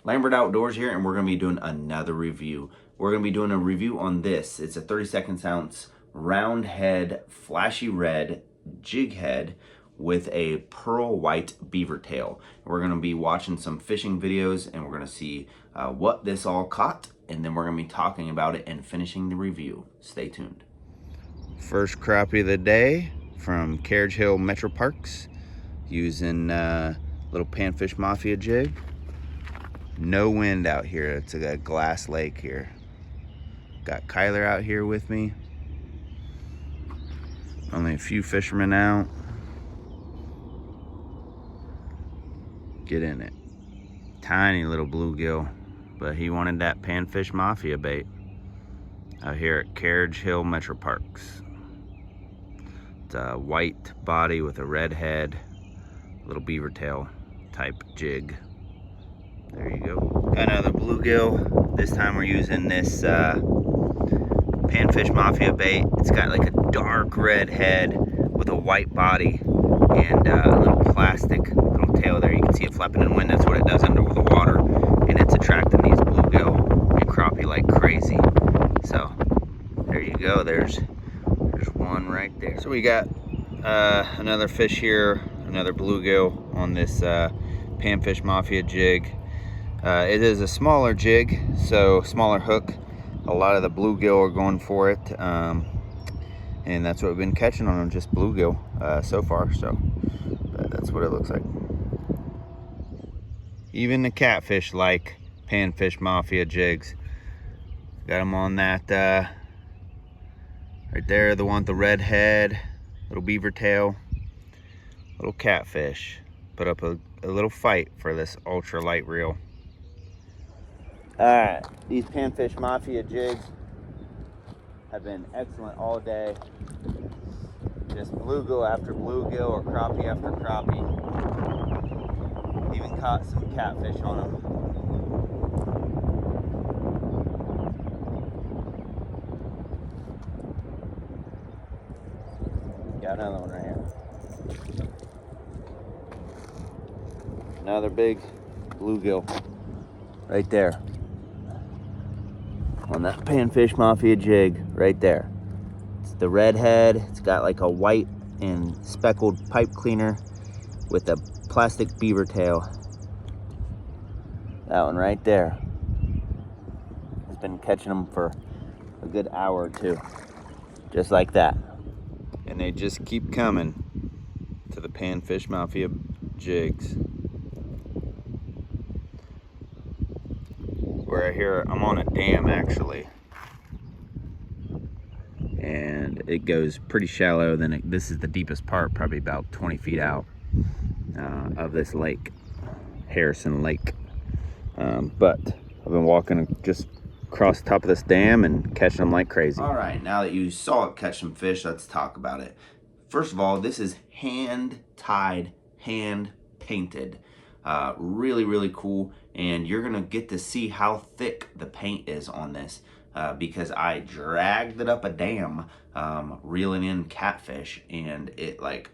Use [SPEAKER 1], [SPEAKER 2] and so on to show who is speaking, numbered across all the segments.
[SPEAKER 1] Lambert Outdoors here, and we're going to be doing another review. We're going to be doing a review on this. It's a 32 ounce round head, flashy red jig head with a pearl white beaver tail. We're going to be watching some fishing videos, and we're going to see what this all caught, and then we're going to be talking about it and finishing the review. Stay tuned. First crappie of the day from Carriage Hill Metro Parks, using little Panfish Mafia jig. No wind out here. It's a glass lake here. Got Kyler out here with me. Only a few fishermen out. Get in it. Tiny little bluegill, but he wanted that Panfish Mafia bait out here at Carriage Hill Metro Parks. It's a white body with a red head, little beaver tail type jig. There you go. Got another bluegill. This time we're using this Panfish Mafia bait. It's got like a dark red head with a white body and a little plastic little tail there. You can see it flapping in the wind. That's what it does under the water. And it's attracting these bluegill and crappie like crazy. So there you go. There's one right there. So we got another fish here, another bluegill on this Panfish Mafia jig. It is a smaller jig, so smaller hook. A lot of the bluegill are going for it, and that's what we've been catching on them, just bluegill so far. So that's what it looks like. Even the catfish like Panfish Mafia jigs. Got them on that right there, the one with the red head, little beaver tail, little catfish. Put up a little fight for this ultra light reel. Alright, these Panfish Mafia jigs have been excellent all day. Just bluegill after bluegill or crappie after crappie. Even caught some catfish on them. Got another one right here. Another big bluegill right there. On that Panfish Mafia jig right there. It's the red head. It's got like a white and speckled pipe cleaner with a plastic beaver tail. That one right there. Has been catching them for a good hour or two. Just like that. And they just keep coming to the Panfish Mafia jigs. Where here I'm on a dam actually, and it goes pretty shallow. Then this is the deepest part, probably about 20 feet out of this lake, Harrison Lake. But I've been walking just across the top of this dam and catching them like crazy. All right, now that you saw it catch some fish, let's talk about it. First of all, this is hand tied, hand painted. Really, really cool. And you're gonna get to see how thick the paint is on this because I dragged it up a dam reeling in catfish, and it like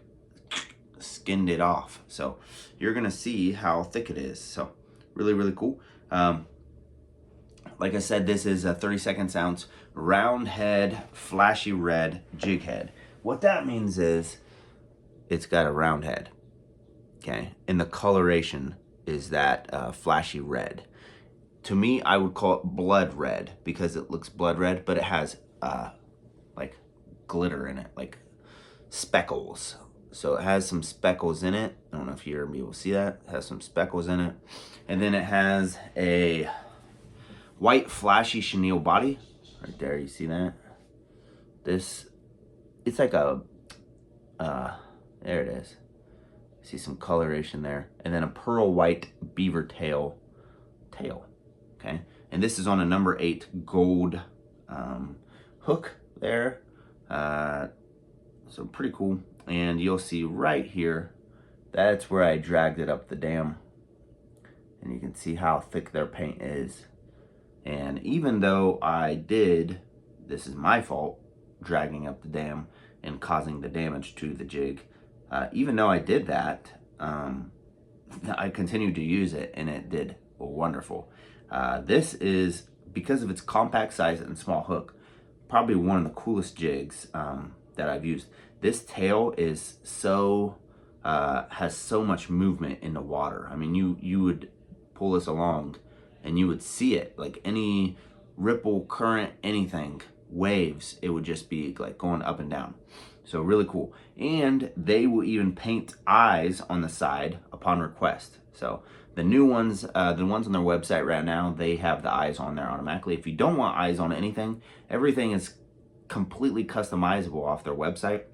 [SPEAKER 1] skinned it off. So you're gonna see how thick it is. So really, really cool. Like I said, this is a 32 ounce round head, flashy red jig head. What that means is it's got a round head. Okay, and the coloration is that flashy red. To me, I would call it blood red because it looks blood red, but it has like glitter in it, like speckles. So it has some speckles in it. I don't know if you're gonna be able to see that. It has some speckles in it. And then it has a white flashy chenille body. Right there, you see that? This, it's like a, there it is. See some coloration there, and then a pearl white beaver tail, okay? And this is on a number 8 gold hook there, so pretty cool. And you'll see right here, that's where I dragged it up the dam, and you can see how thick their paint is. And even though I did, this is my fault, dragging up the dam and causing the damage to the jig, even though I did that, I continued to use it, and it did wonderful. This is, because of its compact size and small hook, probably one of the coolest jigs that I've used. This tail is so has so much movement in the water. I mean, you would pull this along and you would see it, like any ripple, current, anything, waves, it would just be like going up and down. So really cool. And they will even paint eyes on the side upon request. So the new ones, the ones on their website right now, they have the eyes on there automatically. If you don't want eyes on anything, everything is completely customizable off their website.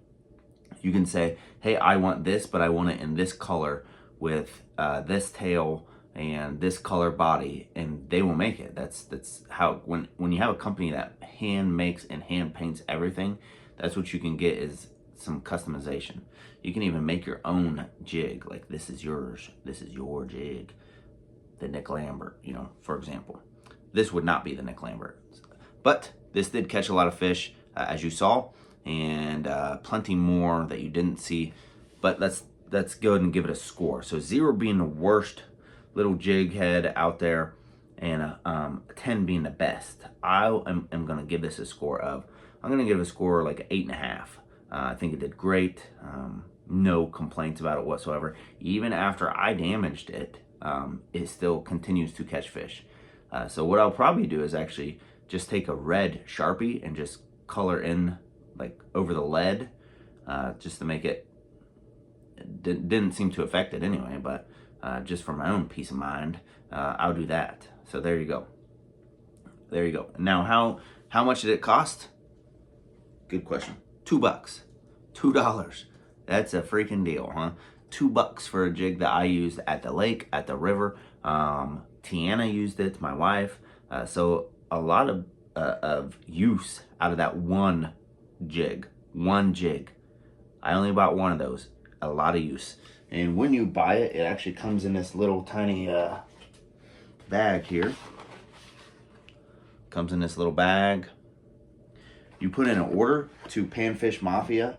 [SPEAKER 1] You can say, hey, I want this, but I want it in this color with this tail and this color body, and they will make it. That's how, when you have a company that hand makes and hand paints everything, that's what you can get, is some customization. You can even make your own jig, like this is yours, this is your jig. The Nick Lambert, you know, for example. This would not be the Nick Lambert, but this did catch a lot of fish, as you saw, and plenty more that you didn't see. But let's go ahead and give it a score. So 0 being the worst little jig head out there, and 10 being the best. I am going to give this a score of, I'm going to give it a score like 8.5. I think it did great. No complaints about it whatsoever. Even after I damaged it, it still continues to catch fish. So what I'll probably do is actually just take a red Sharpie and just color in like over the lead, just to make it, didn't seem to affect it anyway, but just for my own peace of mind, I'll do that. So there you go. There you go. Now, how much did it cost? Good question. $2. $2. That's a freaking deal, huh? $2 for a jig that I used at the lake, at the river. Tiana used it, my wife. So a lot of use out of that one jig. One jig. I only bought one of those. A lot of use. And when you buy it, it actually comes in this little tiny bag here. Comes in this little bag. You put in an order to Panfish Mafia,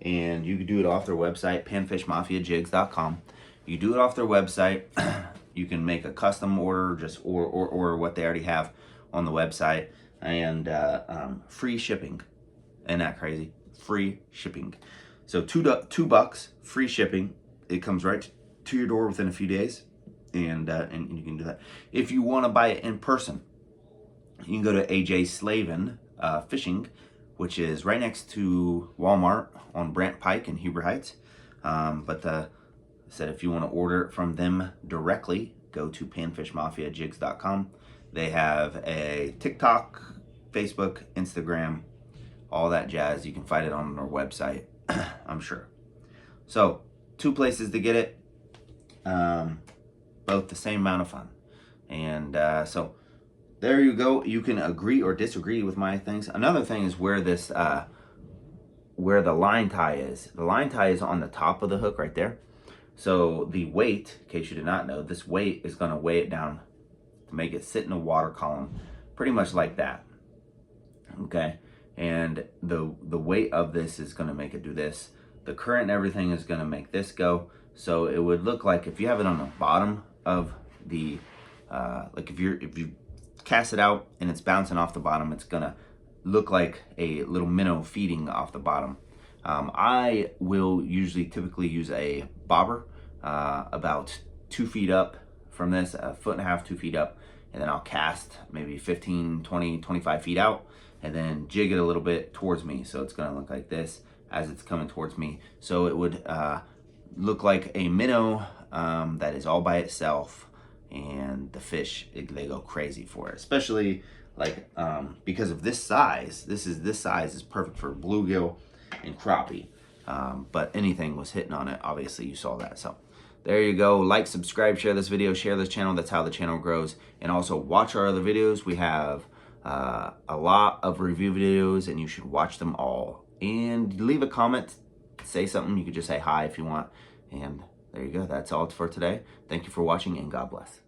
[SPEAKER 1] and you can do it off their website, panfishmafiajigs.com. You do it off their website. You can make a custom order, just or what they already have on the website, and free shipping. Isn't that crazy? Free shipping. So $2, free shipping. It comes right to your door within a few days, and you can do that. If you want to buy it in person, you can go to AJ Slavin Fishing, which is right next to Walmart on Brant Pike and Huber Heights. But said if you want to order it from them directly, go to panfishmafiajigs.com. They have a TikTok, Facebook, Instagram, all that jazz. You can find it on their website, I'm sure. So 2 places to get it, both the same amount of fun. And so there you go. You can agree or disagree with my things. Another thing is where this, where the line tie is. The line tie is on the top of the hook right there. So the weight, in case you did not know, this weight is going to weigh it down to make it sit in a water column, pretty much like that. Okay, and the weight of this is going to make it do this. The current and everything is going to make this go. So it would look like if you have it on the bottom of the, like if you cast it out and it's bouncing off the bottom, it's gonna look like a little minnow feeding off the bottom. I will typically use a bobber about 2 feet up from this, 1.5 feet, 2 feet up, and then I'll cast maybe 15, 20, 25 feet out, and then jig it a little bit towards me. So it's gonna look like this as it's coming towards me. So it would look like a minnow that is all by itself, and the fish, they go crazy for it, especially like because of this size. This size is perfect for bluegill and crappie, but anything was hitting on it. Obviously you saw that. So there you go. Like, subscribe, share this video, share this channel. That's how the channel grows. And also watch our other videos. We have a lot of review videos, and you should watch them all. And leave a comment, say something. You could just say hi if you want. And there you go. That's all for today. Thank you for watching, and God bless.